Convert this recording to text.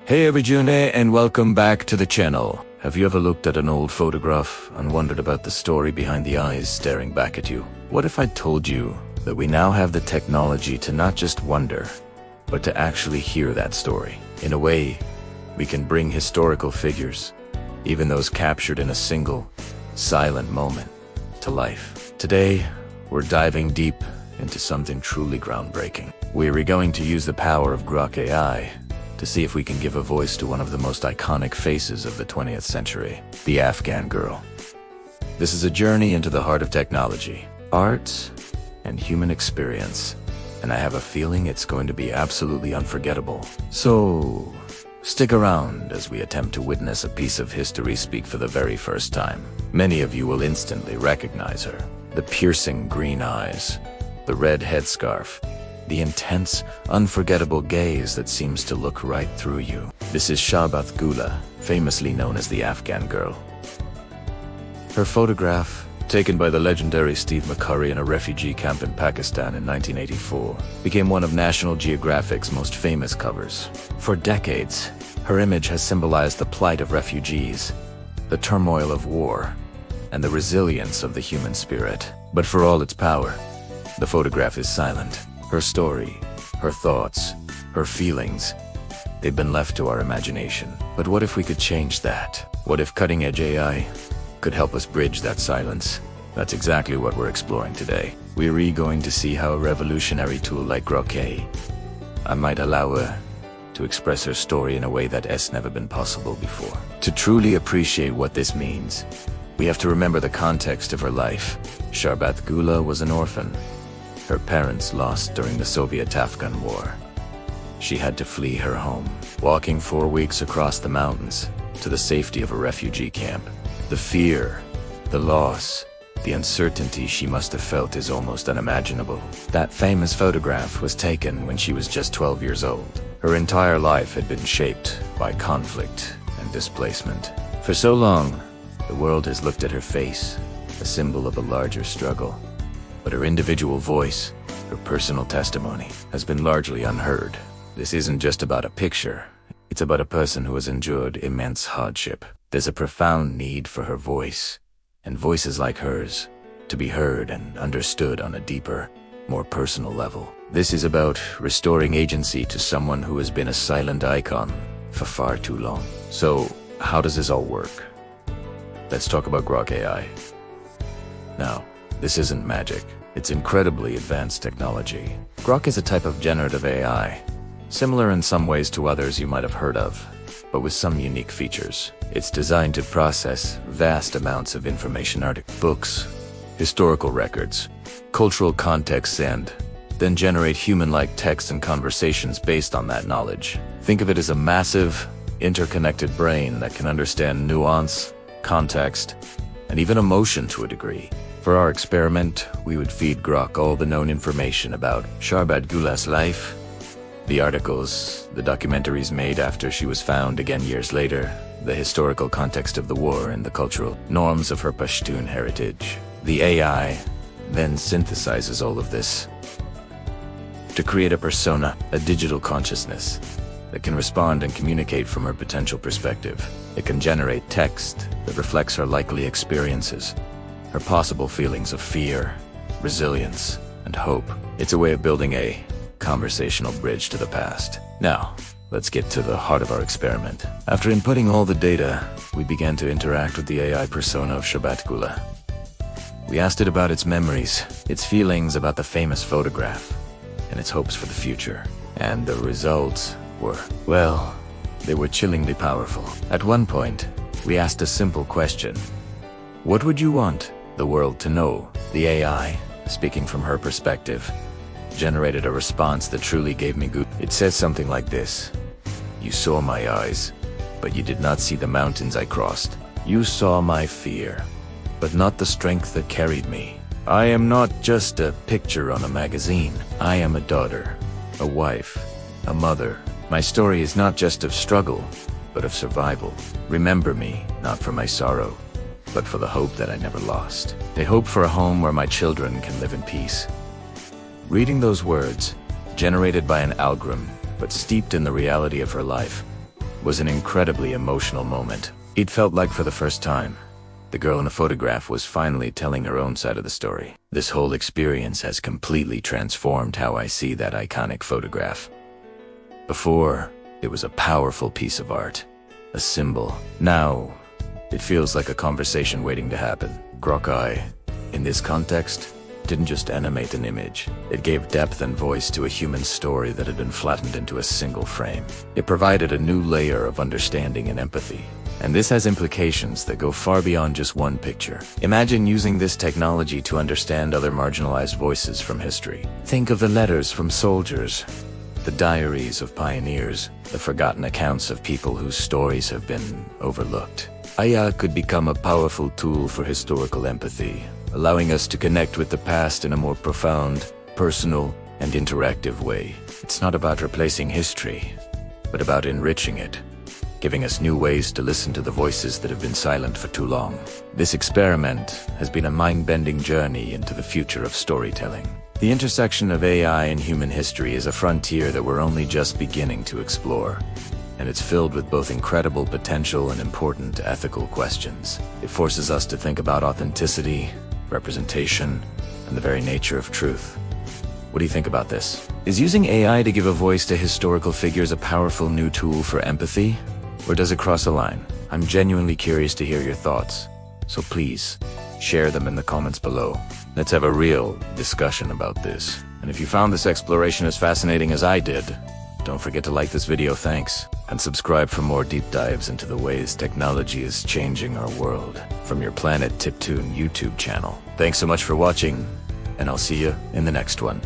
Hey everyone, and welcome back to the channel. Have you ever looked at an old photograph and wondered about the story behind the eyes staring back at you? What if I told you that we now have the technology to not just wonder, but to actually hear that story? In a way, we can bring historical figures, even those captured in a single, silent moment, to life. Today, we're diving deep into something truly groundbreaking. We're going to use the power of Grok AI to see if we can give a voice to one of the most iconic faces of the 20th century, the Afghan Girl. This is a journey into the heart of technology, art, and human experience, and I have a feeling it's going to be absolutely unforgettable. So, stick around as we attempt to witness a piece of history speak for the very first time. Many of you will instantly recognize her. The piercing green eyes, the red headscarf, the intense, unforgettable gaze that seems to look right through you. This is Shahbat Gula, famously known as the Afghan Girl. Her photograph, taken by the legendary Steve McCurry in a refugee camp in Pakistan in 1984, became one of National Geographic's most famous covers. For decades, her image has symbolized the plight of refugees, the turmoil of war, and the resilience of the human spirit. But for all its power, the photograph is silent. Her story, her thoughts, her feelings, they've been left to our imagination. But what if we could change that? What if cutting-edge AI could help us bridge that silence? That's exactly what we're exploring today. We're going to see how a revolutionary tool like Grok AI might allow her to express her story in a way that has never been possible before. To truly appreciate what this means, we have to remember the context of her life. Shahbat Gula was an orphan. Her parents lost during the Soviet-Afghan War. She had to flee her home, walking 4 weeks across the mountains to the safety of a refugee camp. The fear, the loss, the uncertainty she must have felt is almost unimaginable. That famous photograph was taken when she was just 12 years old. Her entire life had been shaped by conflict and displacement. For so long, the world has looked at her face, a symbol of a larger struggle. But her individual voice, her personal testimony, has been largely unheard. This isn't just about a picture. It's about a person who has endured immense hardship. There's a profound need for her voice, and voices like hers, to be heard and understood on a deeper, more personal level. This is about restoring agency to someone who has been a silent icon for far too long. So, how does this all work? Let's talk about Grok AI. Now, this isn't magic. It's incredibly advanced technology. Grok is a type of generative AI, similar in some ways to others you might have heard of, but with some unique features. It's designed to process vast amounts of information, books, historical records, cultural contexts, and then generate human-like text and conversations based on that knowledge. Think of it as a massive, interconnected brain that can understand nuance, context, and even emotion to a degree. For our experiment, we would feed Grok all the known information about Shahbat Gula's life, the articles, the documentaries made after she was found again years later, the historical context of the war and the cultural norms of her Pashtun heritage. The AI then synthesizes all of this to create a persona, a digital consciousness that can respond and communicate from her potential perspective. It can generate text that reflects her likely experiences, her possible feelings of fear, resilience, and hope. It's a way of building a conversational bridge to the past. Now, let's get to the heart of our experiment. After inputting all the data, we began to interact with the AI persona of Shahbat Gula. We asked it about its memories, its feelings about the famous photograph, and its hopes for the future. And the results were, well, they were chillingly powerful. At one point, we asked a simple question. What would you want the world to know? The AI, speaking from her perspective, generated a response that truly gave me good. It says something like this. You saw my eyes, but you did not see the mountains I crossed. You saw my fear, but not the strength that carried me. I am not just a picture on a magazine. I am a daughter, a wife, a mother. My story is not just of struggle, but of survival. Remember me, not for my sorrow, but for the hope that I never lost. A hope for a home where my children can live in peace. Reading those words, generated by an algorithm, but steeped in the reality of her life, was an incredibly emotional moment. It felt like for the first time, the girl in the photograph was finally telling her own side of the story. This whole experience has completely transformed how I see that iconic photograph. Before, it was a powerful piece of art, a symbol. Now, it feels like a conversation waiting to happen. Grok, in this context, didn't just animate an image. It gave depth and voice to a human story that had been flattened into a single frame. It provided a new layer of understanding and empathy. And this has implications that go far beyond just one picture. Imagine using this technology to understand other marginalized voices from history. Think of the letters from soldiers, the diaries of pioneers, the forgotten accounts of people whose stories have been overlooked. AI could become a powerful tool for historical empathy, allowing us to connect with the past in a more profound, personal, and interactive way. It's not about replacing history, but about enriching it, giving us new ways to listen to the voices that have been silent for too long. This experiment has been a mind-bending journey into the future of storytelling. The intersection of AI and human history is a frontier that we're only just beginning to explore, and it's filled with both incredible potential and important ethical questions. It forces us to think about authenticity, representation, and the very nature of truth. What do you think about this? Is using AI to give a voice to historical figures a powerful new tool for empathy? Or does it cross a line? I'm genuinely curious to hear your thoughts, so please, share them in the comments below. Let's have a real discussion about this. And if you found this exploration as fascinating as I did, don't forget to like this video, thanks, and subscribe for more deep dives into the ways technology is changing our world from your Planet Tiptoon YouTube channel. Thanks so much for watching, and I'll see you in the next one.